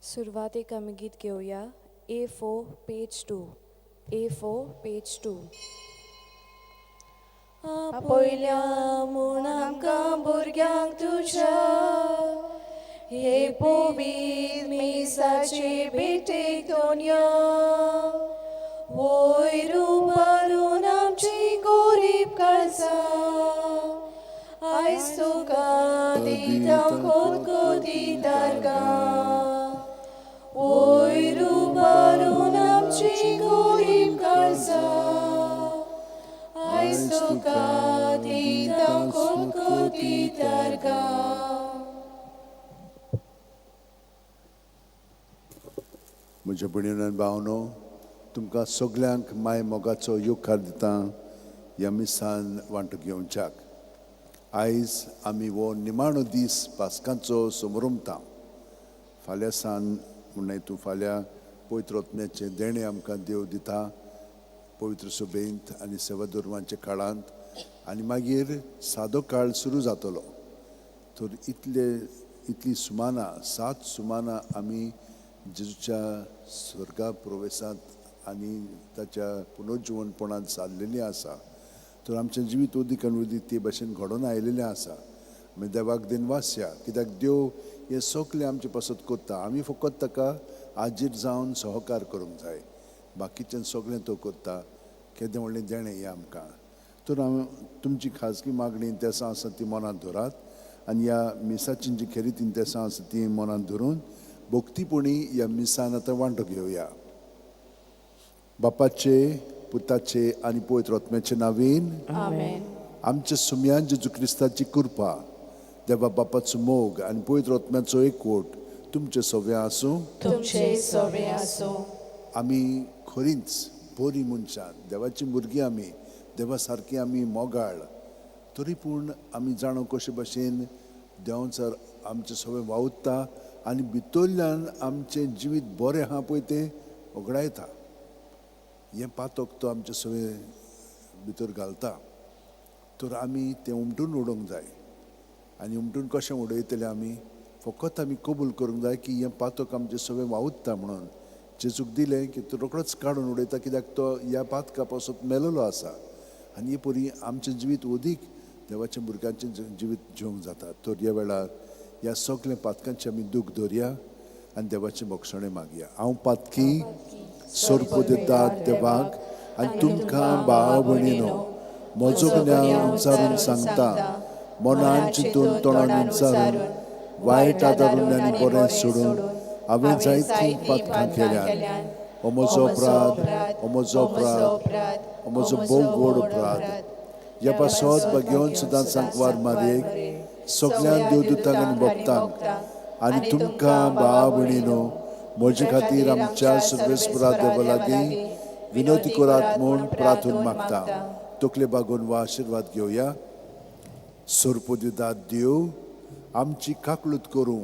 सुरवातेक आमी गीत घेवया A4 पेज 2. A4 page 2. आपयल्या म्हूण आमकां भुरग्यांक तुज्या हे पवित्र मिसाचे भेटेक दोनया वयर उबारून आमची गोरीब काळजां आयज तुका दिता खोदकोदी तारगां वयर उबारून आमची गोरीब काळजां आयज तुका दिता खोदकोदी तारगां. म्हज्या भयणीनो आनी भावनो, तुमकां सगल्यांक माय मोगाचो येवकार दिता ह्या मिसान वांटो घेवच्याक. आयज आमी हो निमाणो दीस पास्कांचो समारंभता. फाल्यां सान म्हणून तूं फाल्यां पवित्र आत्म्याचें देणें आमकां देव दिता पवित्र सभेंत आनी सेवा धर्माच्या काळांत, आनी मागीर सादो काळ सुरू जातलो. तर इतली सुमाना 7 सुमाना आमी जेजूच्या स्वर्गा प्रवेशांत आनी ताच्या पुनर्जीवनपणांत सारलेलीं आसा. तर आमचें जिवीत उदीक आनी उदीक ते भाशेन घडोवन आयिल्लें आसा. आमी देवाक दिनवासया, कित्याक देव हें सगलें आमचे पासत करता. आमी फकत ताका आजीर जावन सहकार करूंक जाय. बाकीचें सगळें तो करता. केदें व्हडलें देणें हें आमकां. तर हांव तुमची खाजगी मागणी इंतेसां आसा ती मनांत धरात, आनी ह्या मिसाची जी खेरीत इंतेसां आसा ती मनांत धरून भोक्तीपणी ह्या मिसान आतां वांटो घेवया. बापाचे, पुताचे आनी पवित्र आत्म्याचे नांवेन आमेन. आमच्या सुम्या जेजू क्रिस्ताची कृपा, देवा बापाचो मोग आनी पवित्र आत्म्याचो एकवट तुमचे सगळे आसूं. तुमचे सगळे आसूं. आमी खरींच बरीं मनशां, देवाची भुरगीं आमी, देवा सारकी आमी मोगाळ. तरी पूण आमी जाणो कशे भाशेन देंवचार आमचें सगळें वावुरता आनी भितरल्यान आमचें जिवीत बरें आहा पळय तें वगडायता. हें पातक तो आमचें सगळें भितर घालता. तर आमी तें उमटून उडोवंक जाय. आनी उमटून कशें उडयतले आमी? फकत आमी कबूल करूंक जाय की हें पातक आमचें सगळें वावुरता म्हणून. जेजूक दिलें की तो रोखडोच काडून उडयता, कित्याक तो ह्या पातका पासून मेलोलो आसा. आनी हे परी आमचें जिवीत ओदीक देवाच्या भुरग्यांचें जिवीत जिवंक जाता. तर ह्या वेळार ह्या सगळ्या पातकांचें आमी दूख धरया आनी देवाचें मोक्षणें मागया. हांव पातकी सोर्पो दिता देवाक आनी तुमकां भाव भयणीनो, म्हजो गुन्यांव उंचारून सांगता, मनान चिंतून तोंडान उंचारून, वायट आदारून आनी बरें सोडून हांवें जायतीं पातकां केल्यान. हो म्हजो अपराध, हो म्हजो अपराध, हो म्हजो भोव व्हड अपराध. ह्या पासत घेवन सुद्दां सांकवार मारयेक सगळ्यां देवदूतांक आनी भक्तांक आनी तुमकां भाव भयणीनो, म्हजे खातीर आमच्या सर्वेस्परा देवा लागीं विनोती करात म्हूण प्रार्थून मागता. तकले बागोवन वा आशिर्वाद घेवया. सोर्पो दितात देव, आमची काकलूत करूं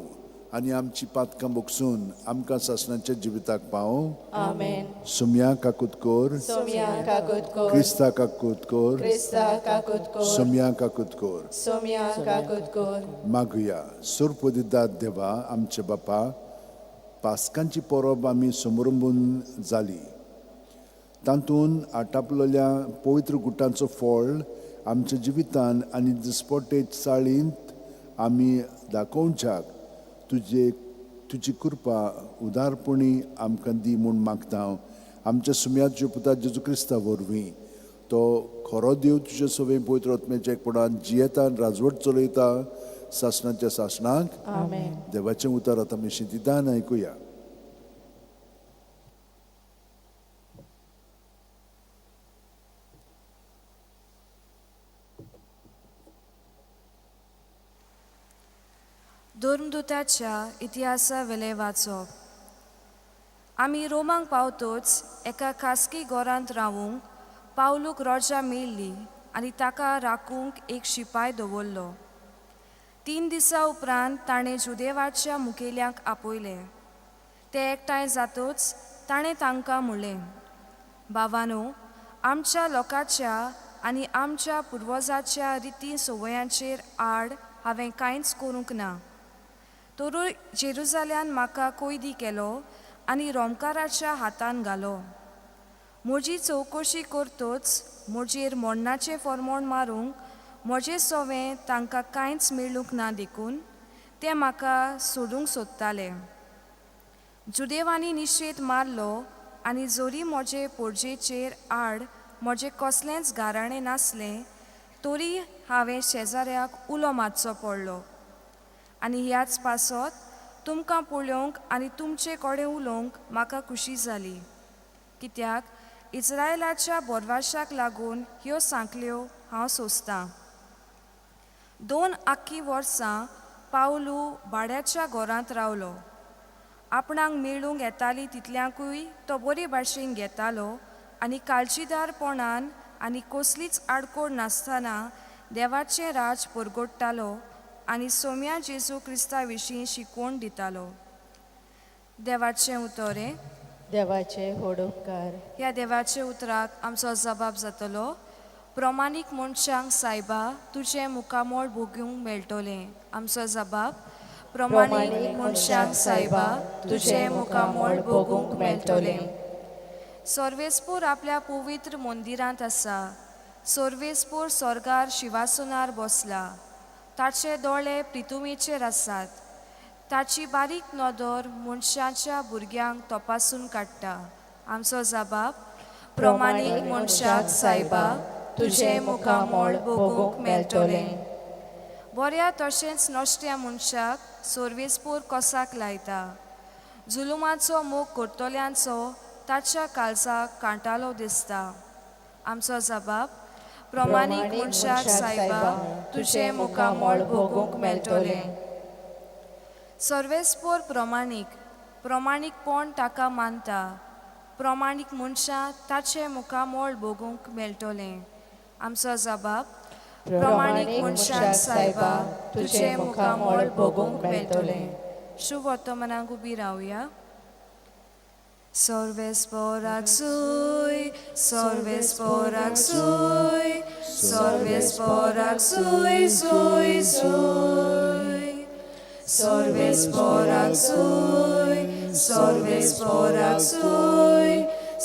आनी आमची पातकां बोगसून आमकां सासणाच्या जिविताक पावों. आमेन. सुम्या काकूत कोर, सोम्या काकूत कोर, क्रिस्ता काकूत कोर, क्रिस्ता काकूत कोर, सुम्या काकूत कोर. सोम्या काकूत कोर. मागुया. सोर्पो दितात देवा आमचे बापा, पास्कांची परब आमी समारंभून जाली. तातूंत आटापलेल्या पवित्र गुटांचो फळ आमच्या जिवितान आनी दिसपटे चाळींत आमी दाखोवच्याक तुजी कृपा उदारपणी आमकां दी म्हूण मागता. आमच्या सुम्याच्या पुता जेजू क्रिस्ता वरवीं तो खरो देव तुजे सगळे पवित्र आत्म्याच्या एकपणान जियेता आनी राजवट चलयता सासणाच्या सासणाक. आमेन. देवाचें उतर आतां आमी शिंतितान आयकुया. धर्मदुताच्या इतिहासा वेले वाचप. आमी रोमांक पावतोच एका खासगी घरांत रावूंक पावलूक रोजा मेळ्ळी आनी ताका राखूंक एक शिपाय दवरलो. 3 दिसां उपरांत ताणें जुदेवाच्या मुखेल्यांक आपयले. ते एकठांय जातूच ताणें तांकां म्हणलें, भावांनो, आमच्या लोकांच्या आनी आमच्या पुर्वजाच्या रिती सवयांचेर आड हांवें कांयच करूंक ना. तोरूय जेरुजाल्यान म्हाका कोयदी केलो आनी रोमकाराच्या हातान घालो. म्हजी चवकशी करतोच म्हजेर मोडणाचें फर्मोण मारूंक म्हजें सोवें तांकां कांयच मेळूंक ना देखून ते म्हाका सोडूंक सोदताले. जुदेवांनी निशेध मारलो आनी जोरी म्हजे पोरजेचेर आड म्हजें कसलेंच गाराणें नासलें तोरी हांवें शेजाऱ्याक उलो मारचो पडलो. आनी ह्याच पासत तुमकां पळोवंक आनी तुमचे कडेन उलोवंक म्हाका खुशी जाली, कित्याक इस्रायलाच्या बोरवाशाक लागून ह्यो सांखल्यो हांव सोंसतां. 2 आख्खी वर्सां पावलू भाड्याच्या घरांत रावलो. आपणाक मेळूंक येताली तितल्यांकूय तो बरे भाशेन घेतालो आनी काळजीदारपणान आनी कसलीच आडकोड नासतना देवाचें राज परगडटालो आनी सोम्या जेजू क्रिस्ता विशीं शिकवण दितालो. देवाचें उतोरें. देवाचे होडोपकार. ह्या देवाच्या उतराक आमचो जबाब जातलो. प्रमाणीक मनशांक सायबा तुजें मुखामोळ भोगूंक मेळटलें. आमचो जबाब. प्रमाणीक मनशांक सायबा तुजें मुखामोळ भोगूंक मेळटलें. सर्वेस्पोर आपल्या पवित्र मंदिरांत आसा. सर्वेस्पोर स्वर्गार शिवासनार बसला. ताचे दोळे पृथ्वीचेर आसात. ताची बारीक नदर मनशाच्या भुरग्यांक तपासून काडटा. आमचो जबाब. प्रमाणीक मनशाक सायबा तुजें मुखामोळ भोगूंक मेळटलें. बऱ्या तशेंच नश्ट्या मनशाक सर्वेस्पोर कसाक लायता. जुलुमाचो मोग करतल्यांचो ताच्या काळजाक कांटालो दिसता. आमचो जबाब. प्रमाणीक मनशाक सायबा तुजें मुखामोळ भोगूंक मेळटलें. सर्वेस्पोर प्रमाणीकपण ताका मानता. प्रमाणीक मनशां ताचें मुखामोळ भोगूंक मेळटलें. आमचो जबाब. प्रमाणीक मनशाक सायबा तुजें मुखामोळ भोगूंक मेळटलें. शुभ वर्तमानाक उबी रावया. सर्वेस्पोराक सूय, सर्वेस्पोराक सूय, सर्वेस्पोराक सूय सूय सूय. सर्वेस्पोराक सूय, सर्वेस्पोराक सूय,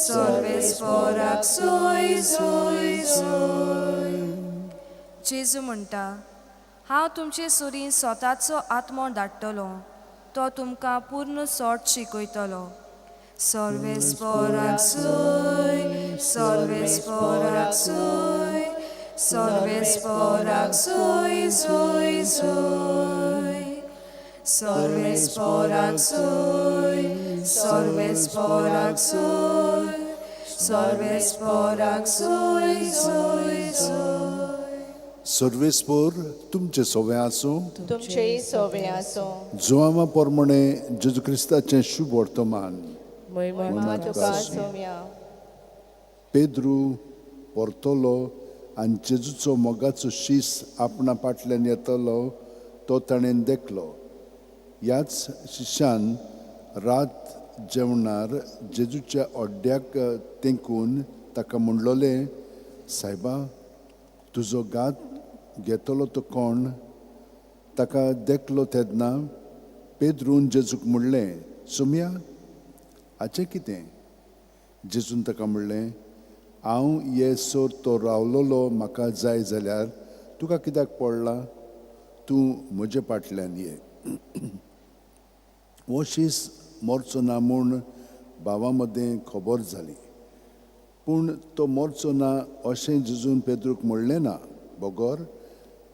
सर्वेस्पोराक सूय सूय सूय. जेजू म्हणटा, हांव तुमचे सुरीन स्वताचो आत्मो धाडटलो. तो तुमकां पूर्ण सोट शिकयतलो. सर्वेस्पोराक सूय, सर्वेस्पोराक सूय, सर्वेस्पोराक सूय सूय सूय. सर्वेस्पोराक सूय, सर्वेस्पोराक सूय, सर्वेस्पोराक सूय सूय सूय. सर्वेस्पोर तुमचे सोवे आसूं. तुमचेय सोवे आसूं. जुआमा पोरमणे जेजू क्रिस्ताचें शुभ वर्तमान महिमा तुका सोम्या. पेद्रू पोर्तोलो आनी जेजूचो मोगाचो शीस आपणा फाटल्यान येतलो तो ताणें देखलो. ह्याच शिश्यान रात जेवणार जेजूच्या ओड्ड्याक तेंकून ताका म्हणलोलें, सायबा तुजो गात घेतलो तो कोण? ताका देखलो तेदना पेद्रून जेजूक म्हणलें, सोम्या हाचें कितें? जेजून ताका म्हणलें, हांव येसोर तो रावलोलो म्हाका जाय जाल्यार तुका कित्याक पडला? तूं म्हजे फाटल्यान ये. हो शीस मोरचो ना म्हूण भावां मदें खबर जाली. पूण तो मोरचो ना अशें जेजून पेद्रूक म्हणलें ना. बोगोर,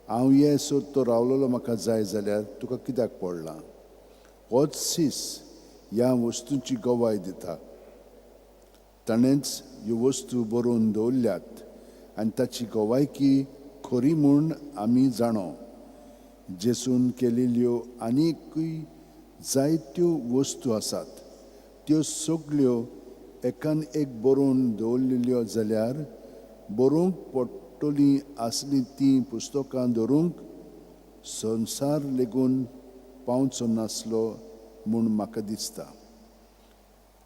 हांव येसोर तो रावलोलो म्हाका जाय जाल्यार तुका कित्याक पडला? होच शीस ह्या वस्तूंची गवाय दिता. ताणेंच ह्यो वस्तू बरोवन दवरल्यात आनी ताची गवायकी खरी म्हूण आमी जाणो. जेजून केलेल्यो आनीकूय जायत्यो वस्तू आसात. त्यो सगल्यो एकान एक बरोवन दवरलेल्यो जाल्यार बरोवंक पडटली आसली तीं पुस्तकां धरूंक संवसार लेगून पावचो नासलो म्हूण म्हाका दिसता.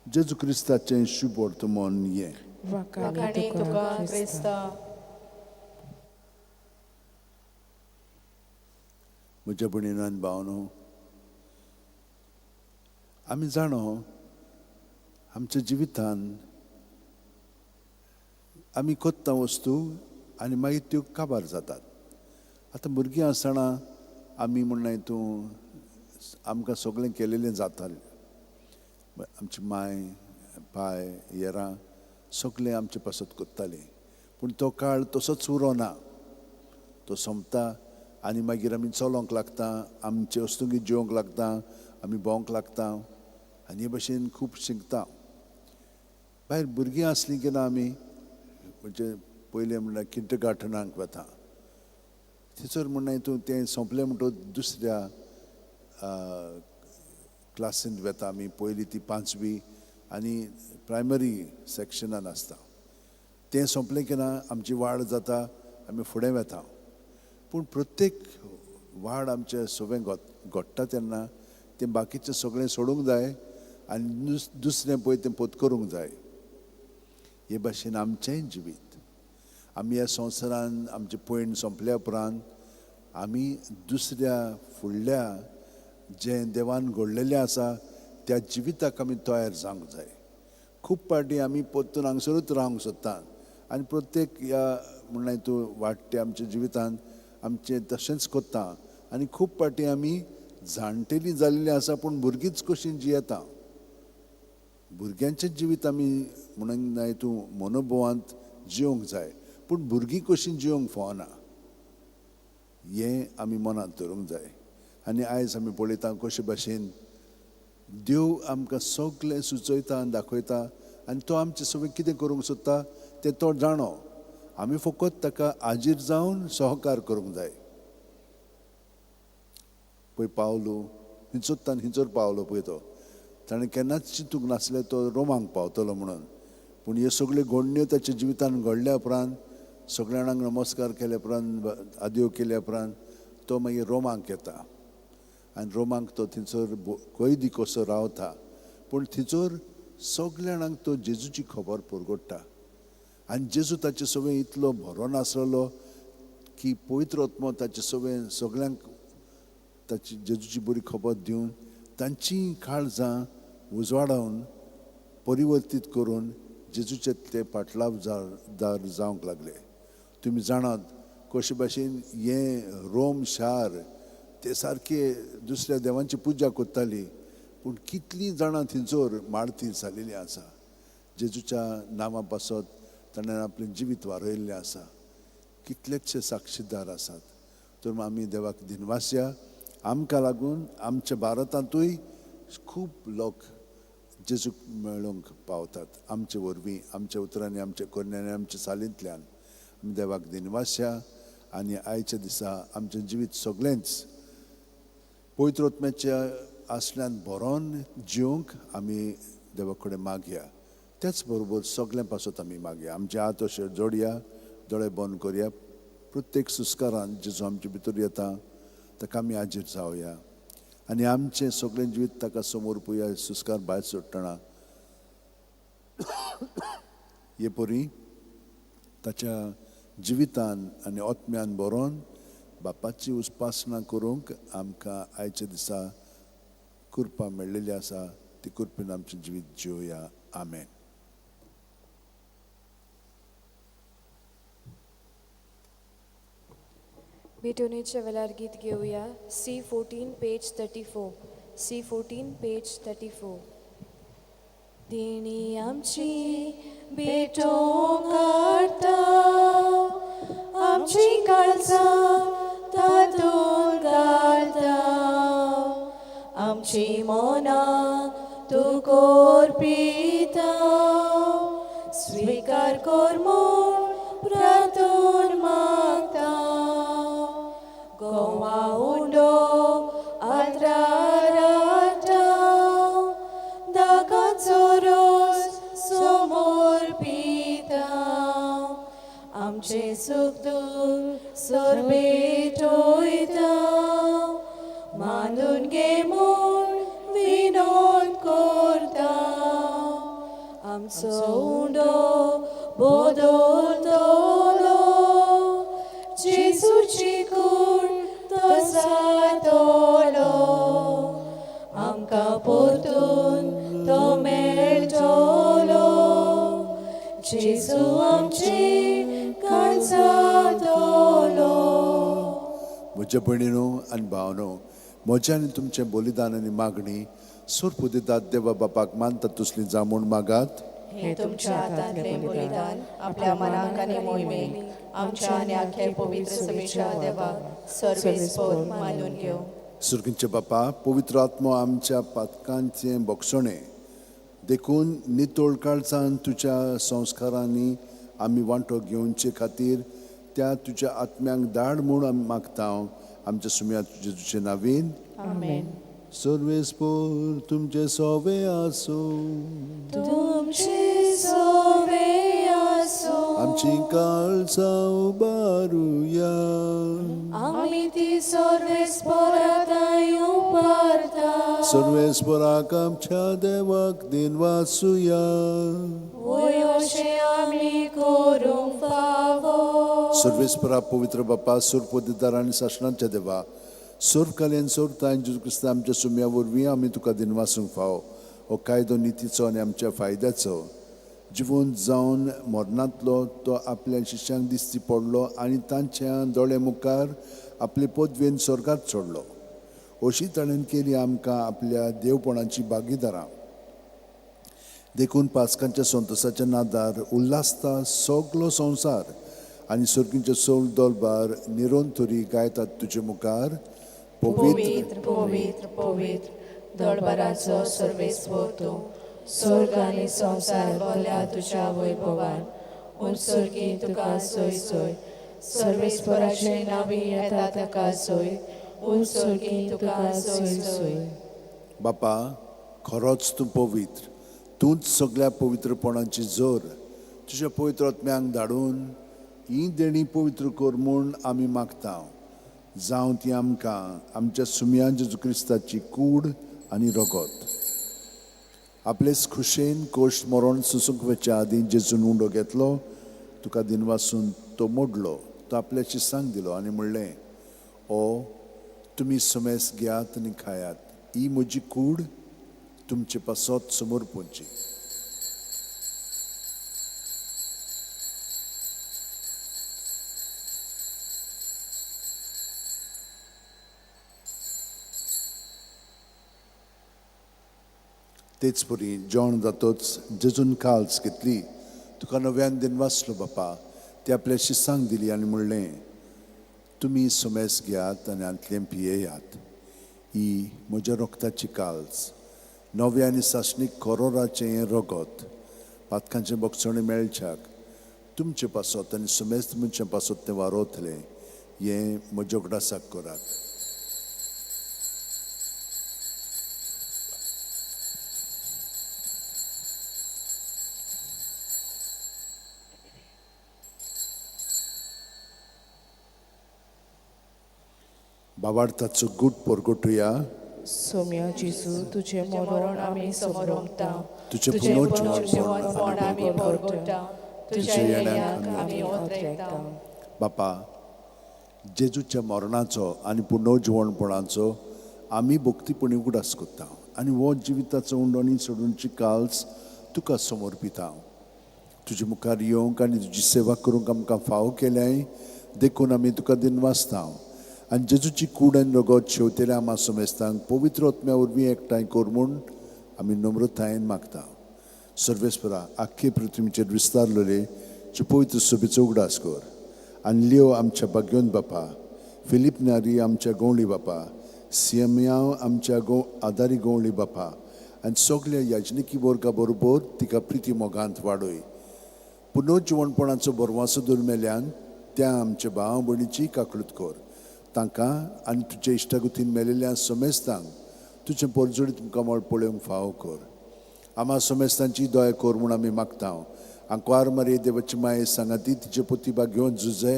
जेजू क्रिस्ताचें शुभ वर्तमान हें. वखाणी तुका क्रिस्ता. म्हज्या भयणीन आनी भावनो, आमी जाणो आमच्या जिवितान आमी कोत्ता वस्तू आनी मागीर त्यो काबार जातात. आतां भुरगीं आसतना आमी म्हणना हितून आमकां सगळें केलेलें जातालें. आमची माय बाय येरां सगळें आमचे पासत कोत्तालीं. पूण तो काळ तसोच उरोना. तो सोंपता आनी मागीर आमी चलोंक लागता, आमचे वस्तूंकी जेवंक लागता, आमी भोंवंक लागता आनी हे भशेन खूब शिकता. भायर भुरगीं आसलीं की ना आमी म्हणजे पयलें म्हणल्यार किंडरगार्टनाक वता. थंयसर म्हणना हितून तें सोंपलें म्हणटच दुसऱ्या क्लासींत वता आमी. पयलीं ती 5वी आनी प्रायमरी सॅक्शनान आसता. तें सोंपलें की ना आमची वाड जाता, आमी फुडें वता. पूण प्रत्येक वाड आमचें सगळें घडटा तेन्ना तें बाकीचें सगळें सोडूंक जाय आनी दुसरें पळय तें पत्करूंक जाय. हे भाशेन आमचेंय जिवीत. आमी ह्या संवसारान आमचें पयण सोंपल्या उपरांत आमी दुसऱ्या फुडल्या जें देवान घडलेलें आसा त्या जिविताक आमी तयार जावंक जाय. खूब पाटी आमी परतून हांगसरूच रावंक सोदतात आनी प्रत्येक ह्या म्हणना हितून वाडट्या आमच्या जिवितान आमचें तशेंच कोत्ता. आनी खूब पाटी आमी जाणटेलीं जाल्लीं आसा पूण भुरगींच कशीं जियेता. भुरग्यांचें जिवीत आमी म्हणूंक ना हितून मनोभवांत जिवंक जाय पूण भुरगीं कशीं जिवंक फावना हें आमी मनांत दवरूंक जाय. आनी आयज आमी पळयता कशे भाशेन देव आमकां सगळें सुचयता आनी दाखयता आनी तो आमचें सगळें कितें करूंक सोदता तें तो जाणो. आमी फकत ताका हाजीर जावन सहकार करूंक जाय. पळय पावलो हिंचोत्तान हिंचोर पावलो पळय तो. ताणें केन्नाच चिंतूंक नासलें तो रोमांक पावतलो म्हणून. पूण ह्यो सगळ्यो घडण्यो ताच्या जिवितान घडल्या उपरांत सगळ्या जाणांक नमस्कार केल्या उपरांत आद्यो केल्या उपरांत तो मागीर रोमांक येता. आनी रोमांक तो थंयसर कैदी कसो रावता पूण थंयसर सगळ्या जाणांक तो जेजूची खबर परगट्टा. आनी जेजू ताचें सगळें इतलो भरोन आसलेलो की पवित्र आत्मो ताचें सगळ्यांक ताची जेजूची बरी खबर दिवन तांची काळजां उजवाडावन परिवर्तीत करून जेजूचे ते पाटलावदार जावंक लागले. तुमी जाणात कशे भाशेन हें रोम शार ते सारके दुसऱ्या देवांची पुजा कोत्ताली पूण कितलीं जाणां थंयसर मारती जालेलीं आसा. जेजूच्या नांवा पासत ताणें आपलें जिवीत वारयल्लें आसा. कितलेशे साक्षीदार आसात. तर आमी देवाक दिनवास या. आमकां लागून आमच्या भारतांतूय खूब लोक जेजूक मेळूंक पावतात. आमचे वरवीं आमच्या उतरांनी आमच्या कन्यांनी आमच्या सालींतल्यान आमी देवाक दिनवास या. आनी आयच्या दिसा आमचें जिवीत सगळेंच पवित्र आत्म्याच्या आसल्यान भरोन जिवंक आमी देवा कडेन मागया. त्याच बरोबर सगळ्यां पासत आमी मागया. आमचे हात अशे जोडया, दोळे बंद करया. प्रत्येक सुस्कारान जेजू आमचे भितर येता ताका आमी हाजीर जावया आनी आमचें सगळें जिवीत ताका समोर पळोवया. सुस्कार भायर सोडटना हे परी ताच्या जिवितान आनी आत्म्यान बरोवन बापाची उपासना करूंक आमकां आयच्या दिसा कृपा मेळिल्ली आसा. ती कृपेन आमचें जिवीत जिवया. आमेन. भेटवणीच्या वेळार गीत घेऊया. C14 page 34. C14 page 34. देणी आमची भेटोवंक हाडटा, आमची काळजां तातूंत घालता, आमची मनां तूं कोरपिता. स्वीकार कर म्हूण प्रार्थून मागता. गोवा उंडो आद्रार हाडटा, दागाचो रोस समोर पिता. आमचे सुख दूख सोरबेट वयता, मानून घे म्हूण विनोद करता. आमचो उंडो बोदोलतलो, जेजूची कूड तो जातलो. आमकां परतून जेजू आमची काळजांतलो. म्हज्या भयणीनो आनी भावनो, म्हजें आनी तुमचें बलिदान आनी मागणी सुरपू दितात देवा बापाक मानतात तसली जावं म्हूण मागात. हे तुमच्या हातांतले बलिदान आपल्या मनाक आनी मोहिमेक आमच्या आनी आख्या पवित्र सभेच्या देवाक सर्वेस्पर मानून घेव. सुर्गींचे बापा, पवित्र आत्मो आमच्या पातकांचें भक्षणे देखून नितोळ काळजान तुज्या संस्कारांनी आमी वांटो घेवचे खातीर त्या तुज्या आत्म्यांक धाड म्हूण आमी मागता. आमच्या सुम्या तुजे नांवेन आमेन. सर्वेस्पर तुमचे सोवे आसो. तुमचे सोवे आसो. आमची काळजां उबारुया. आमी ती सर्वेस्पराताय उबारता. सर्वेस्पराक आमच्या देवाक दिनवासुया. वय अशें आमी करूंक फावो. सर्वेस्परा पवित्र बापा, सुरपोदिदार आनी शासनाच्या देवा, सुर काल्यान सोरता जेजू क्रिस्त आमच्या सुम्या वरवीं आमी तुका दिनवासूंक फाव. हो कायदो नितीचो आनी आमच्या फायद्याचो जिवंत जावन मरणांतलो तो आपल्या शिश्यांक दिसती पडलो आनी तांच्या दोळे मुखार आपले पदवेन स्वर्गांत सोडलो. अशी ताणेन केली आमकां आपल्या देवपणाची भागीदारां. देखून पास्कांच्या संतोसाच्या नादार उल्हासता सगलो संवसार आनी सर्गींचे सौल दोलबार निरोंतरी गायतात तुजे मुखार. पवित्र पवित्र पवित्र दळबाराचो सर्वेस्वर तूं. स्वर्ग आनी संवसार भरल्या तुज्या वैभवान. उत्सर्गी तुका सोय सोय. सर्वेस्पराचे नावी येता ताका सोय. उत्सर्गी तुका सोय सोय. बापा, खरोच तूं पवित्र. तूंच सगळ्या पवित्रपणाची जोर. तुज्या पवित्र आत्म्यांक धाडून ही देणी पवित्र कर म्हूण आमी मागता. जावं ती आमकां आमच्या सुम्या जेजू क्रिस्ताची कूड आनी रगत. आपलेच खुशेन कोश्ट मरण सुसूंक वच्या आदीं जेजून उंडो घेतलो, तुका दिनवासून तो मोडलो. तो आपल्या शिसांक दिलो आनी म्हणलें, ओ तुमी समेस घेयात आनी खायात. ही म्हजी कूड तुमचे पासत समोर पोंची. तेच परी जेवण जातोच जेजून काल्स घेतली. तुका नव्यान दिनवासलो बापा. ते आपल्या शिसांक दिली आनी म्हणलें, तुमी समेस घेयात आनी आंतलें पियेयात. ही म्हज्या रोगताची काल्स, नव्या आनी सासणीक करोराचें रगत. पातकांचें भक्षणे मेळच्याक तुमचे पासत आनी समेस्त मनशां पासत तें वारोतलें. हें म्हज्या उगडासाक करात. बाबार्थाचो गूट परगटुया. सोम्या जेजू तुझे मरण आमी समरमता. तुझे तुझे पुनर्जीवन पुनर्जीवन आमी परगटा. तुझ्या येण्याक आमी ओतरेकता. बापा, जेजूच्या मरणाचो आनी पुनर्जीवनपणाचो आमी भक्तीपणी उगडास करता आनी हो जिविताचो उंडोनी सोडूनची काल्स तुका समर्पिता. तुजे मुखार येवंक आनी तुजी सेवा करूंक आमकां फाव केल्याय देखून आमी तुका दिनवासता. आनी जेजूची कूड आनी रगत शेवतेल्या आमा समेस्तांक पवित्र आत्म्या वरवीं एकठांय कर म्हूण आमी नम्रतायेन मागता. सर्वेस्परा, आख्खे पृथ्वीचेर विस्तारलेले जे पवित्र सभेचो उगडास कर. आनी लियो आमच्या भाग्योन बापा, फिलीप नारी आमच्या गवळी बापा, सियम्याव आमच्या आदारी गवळी बापा आनी सगल्या याजनिकी वर्गा बरोबर तिका प्रिती मोगांत वाडय. पुनर्जीवनपणाचो बरवासो दरमेल्यान त्या आमच्या भाव भयणीची काकळूत कर. तांकां आनी तुज्या इश्टागतीन मेलेल्या समेस्तांक तुजें परजोडी तुमकां मळ पळोवंक फाव कर. आमा समेस्तांची दया कर म्हूण आमी मागता. आंकवार मारे देवाची माये सांगाती तिचे पती घेवन झुजे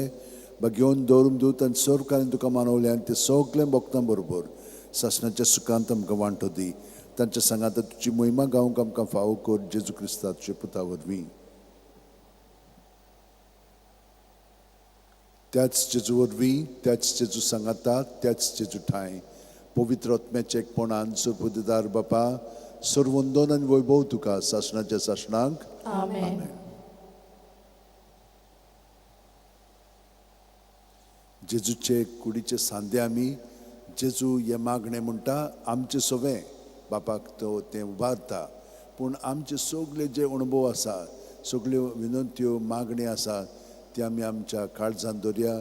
घेवन दवरून दिवत आनी सर्व कालीन तुका मानवले आनी ते सगळे भक्तां बरोबर सासणाच्या सुखांत आमकां वांटो दी. तांच्या सांगात तुजी महिमा गावंक आमकां फाव कर. जेजू क्रिस्ता तुजे पुता वरवीं. त्याच जेजू वरवीं, त्याच जेजू सांगातात, त्याच जेजू ठाय पवित्र आत्म्याचे एकपणान सुरपुदेदार बापा, सर्वंदन आनी वैभव तुका सासणाच्या सासणांक. आमेन. जेजूचे कुडीचे सांदे आमी जेजू हे मागणें म्हणटा आमचे सवें बापाक तो तें उबारता पूण आमचे सगळे जे अणभव आसा सगळ्यो विनंत्यो मागणी आसा ती आमी आमच्या काळजांत दवरया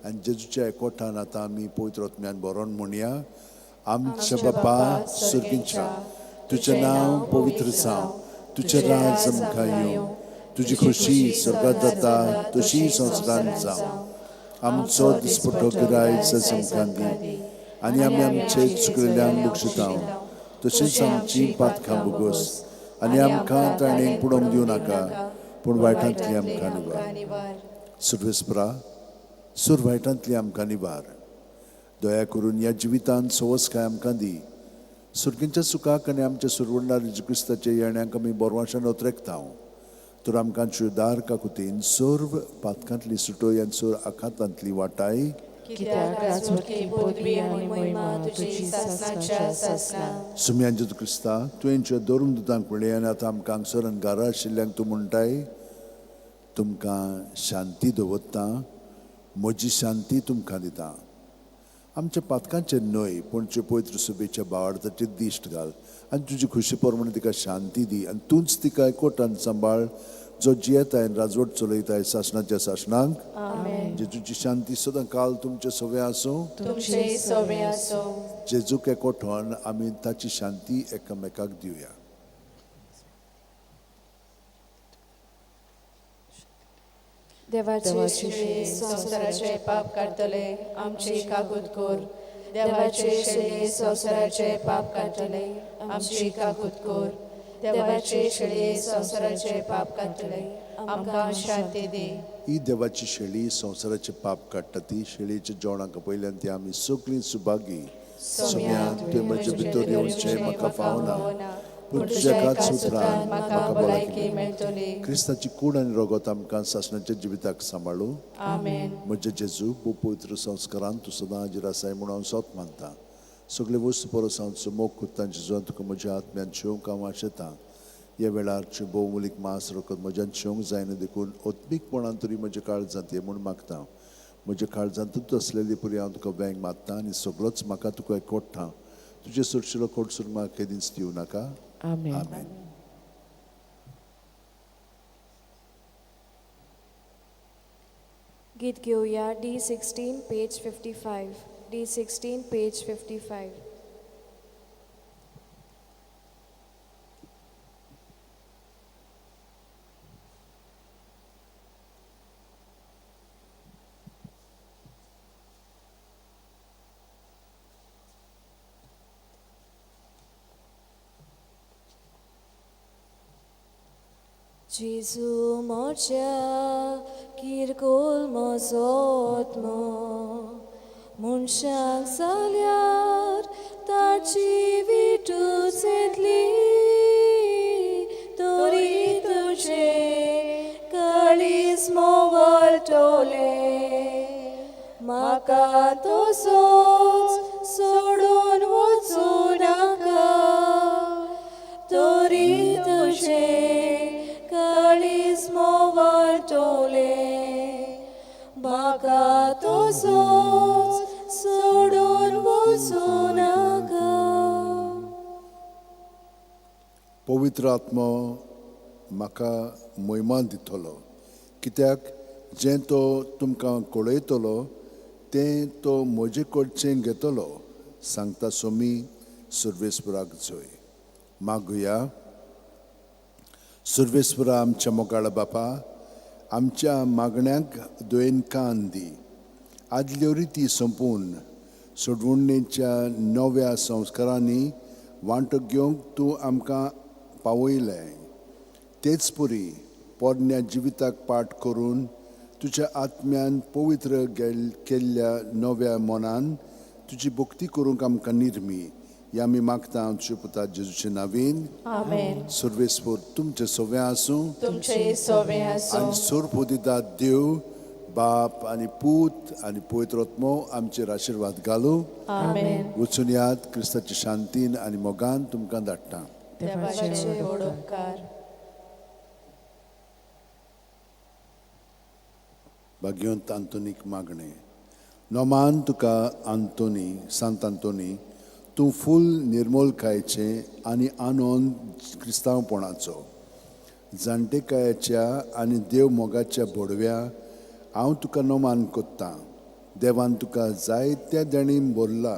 आनी जेजूच्या एकवटान आतां आमी पवित्र आत्म्यान बरोवन म्हणया आमचे बापा सुर्गींच्या तुजें नांव पवित्र जावं तुजें राज आमकां येवं तुजी खोशी स्वर्गांत जाता तशी संवसारांत जावं आमचो दिसपट्टो गिरायज आमकां दी आनी आमी आमचे चुकलेल्यांक बक्षितांव तशेंच आमची पातकां बुगोस आनी आमकां ताणें पुडोवंक दिवं नाका पूण वायटांतली आमकां निवार सर्वेस्परा सूर वायटांतली आमकां निवार दया करून ह्या जिवितांत सवस्काय आमकां दी सुर्गींच्या सुखाक आनी आमच्या सुरवडणार जेजू क्रिस्ताच्या येण्याक आमी बोरवाशान ओतरेकतांव तर आमकां दार काकुतीन सर्व पातकांतली सुटोय आनी सोर आखातांतली वाटाय कित्याक राजवटी पदवी आनी महिमा तुजी सासणाच्या सासना सुम्यान जेजू क्रिस्ता तुवें दवरून दितांक पळय आनी आतां आमकां हांगसर घरा आशिल्ल्यांक तूं म्हणटाय तुमकां शांती दवरता म्हजी शांती तुमकां दिता आमच्या पातकांचे न्हय पूण पवित्र सुबेच्या बावार्थाचेर दिश्ट घाल आनी तुजी खुशी प्रमाणे तिका शांती दी आनी तूंच तिका एकवटान सांबाळ जो जियेताय राजवट चलयताय शासनाच्या शासनाक जेजूची शांती सदां काल तुमचे सवे आसूं तुमचे सवे आसो जेजूक एकवटान आमी ताची शांती एकामेकाक दिवया देवाचे शिळे संवसाराचे पाप काडटले आमचे काकूत कोर देवाचे शिळे संवसाराचे पाप काडटले आमची काकूत कोर देवाचे शिळे संवसाराचे पाप काडटले आमकां शांती दी ही देवाची शेळी संवसाराचे पाप काडटा ती शेळयेच्या जेवणाक पयल्यान ती आमी सगळीं सुभागी सोम्यान तुवें म्हजे भितर येवचें म्हाका फावना पूण तुज्या कात सुत्रान म्हाका भलायकी मेळटली क्रिस्ताची कूड आनी रगत आमकां सासणाच्या जिविताक सांबाळूं आमेन म्हजे जेजू भू पवित्र संस्कारान तूं सदां हाजीर आसाय म्हणून हांव सोत मानता सगळे वस्तू परस हांव मोग करता जेजून तुका म्हज्या आत्म्यान शिवंक हांव आशेतां ह्या वेळार भोवमुलीक मास रगत म्हज्यान शिवंक जायना देखून ओत्मीकपणान तरी म्हज्या काळजांत ये म्हूण मागता म्हज्या काळजांतूच असलेली परी हांव तुका वेंग मागता आनी सगळोच म्हाका तुका एकवटां तुजे सुरशिलो खोट म्हाका केदींच दिवं नाका आमेन आमेन गीत घेऊया D16 page 55 D16 page 55 Jesu mocia kirkol mozot mo munshang salyar tachi vitu setli tori tuje kalis mo voltole maka to sodun wotsu naka tori tuje Kalismo voltole Baka to sodun wosunaga पवित्र आत्मो म्हाका मोहिमान दितलो कित्याक जें तो तुमकां कळयतलो तें तो म्हजे कडचें घेतलो सांगता सोमी सर्वेस्पराक जय मागुया सर्वेस्परा आमच्या मोगाळ बापा आमच्या मागण्यांक दुयेन कान दी आदल्यो रिती संपून सोडवणेच्या नव्या संस्कारांनी वांटो घेवंक तूं आमकां पावयलें तेच परी पोरण्या जिविताक पाठ करून तुज्या आत्म्यान पवित्र केल्ल्या नव्या मनान तुजी भक्ती करूंक आमकां निर्मी या आमी मागता तुजे पुता जेजूचे नांवेन आमेन सर्वेस्पर तुमचे सवे आसूं तुमचे सवे आसो आनी सोर दिता देव बाप आनी पूत आनी पवित्र आत्मो आमचेर आशिर्वाद घालूं आमेन वचून यात क्रिस्ताची शांतीन आनी मोगान तुमकां धाडटा देवाचे व्हड उपकार भाग्यवंत आंतोनीक मागणें नोमान तुका आंतोनी सांत आंतोनी तूं फूल निर्मोलकायेचें आनी आनंद क्रिस्तांवपणाचो जाणटेकायाच्या आनी देव मोगाच्या बोडव्या हांव तुका नोमान कोत्तां. देवान तुका जायत्या देणीं भरला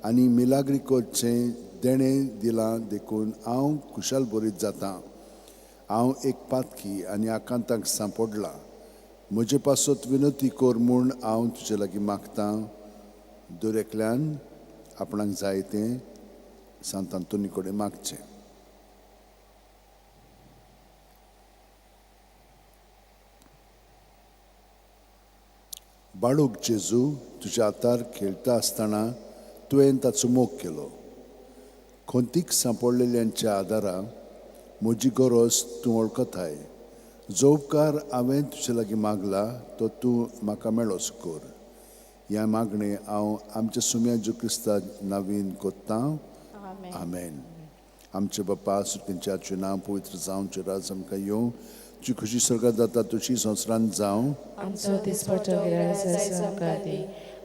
आनी मिलाग्री करचें देणें दिलां देखून हांव खुशाल भरीत जातां. हांव एक पातकी आनी आकांताक सांपडलां. म्हजे पासत विनंती कर म्हूण हांव तुजे लागीं मागतां. दुरेकल्यान आपणाक जाय तें सांत आंतोनी कडेन मागचें. बाळूक जेजू तुज्या हातार खेळटा आसतना तुवें ताचो मोग केलो. खोंतीक सांपडलेल्यांच्या आदारा म्हजी गरज तूं वळखताय. जो उपकार हांवें तुजे लागीं मागला तो तूं म्हाका मेळोस कर. ह्या मागणें हांव आमच्या सुम्या जेजू क्रिस्ता नांवीन कोत्तां. आमेन. आमचे बाप्पा सुटकेंच्या नांव पवित्र जावं, तुजें राज आमकां येवं, तुजी खुशी स्वर्गांत जाता तशी संवसारांत जावं. आमचो दिसपट्टो गिराय जायचो आमकां दी,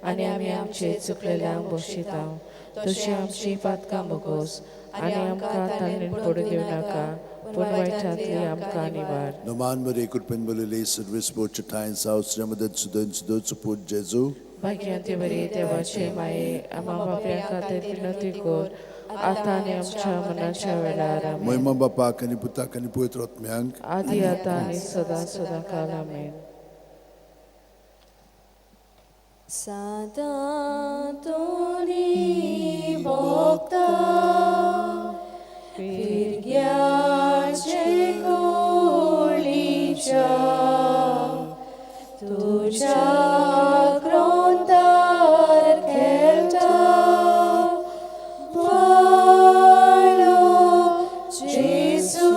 आनी आमी आमचे चुकलेल्यांक बक्षितां. तशी आमची पातकां बोगोस, आनी आमकां तांणीन पडूं दिवं नाका, पूण वायटांतली आमकां निवार. नोमान मरे कुरपेन बोलेले सर्वेस बोचे ठायन सावसऱ्या मदत सुदन सुदोच पूज जेजू. भाग्यवंती बरी देवाचे माये, आम्हा बापया खातीर विनंती कर, आतां आनी आमच्या मनाच्या वेळार. आमेन. महिमा बापाक आनी पुताक आनी पवित्र आत्म्यांक आदी आतां आनी सदां सदां काल. आमेन. सांत आंतोनी भोगता फिरग्याचे कोळीच्या तुझ्या ग्रंथार खेळटा. बाळो जेजू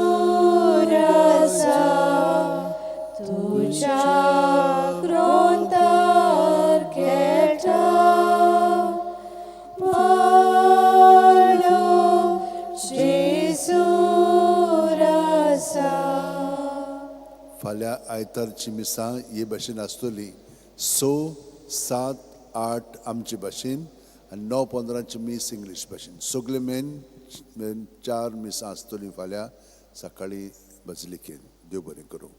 राजा तुझ्या ग्रंथार खेळटा. बाळो जेजू राजा. फाल्यां आयतारची मिसां हे भाशेन आसतली. 6, 7, 8 आमचे भाशेन आनी 9, 15 मीस इंग्लीश भाशेन. सगळे मेन 4 मिसां आसतली फाल्यां सकाळीं बसलिकेन. देव बरें करूं.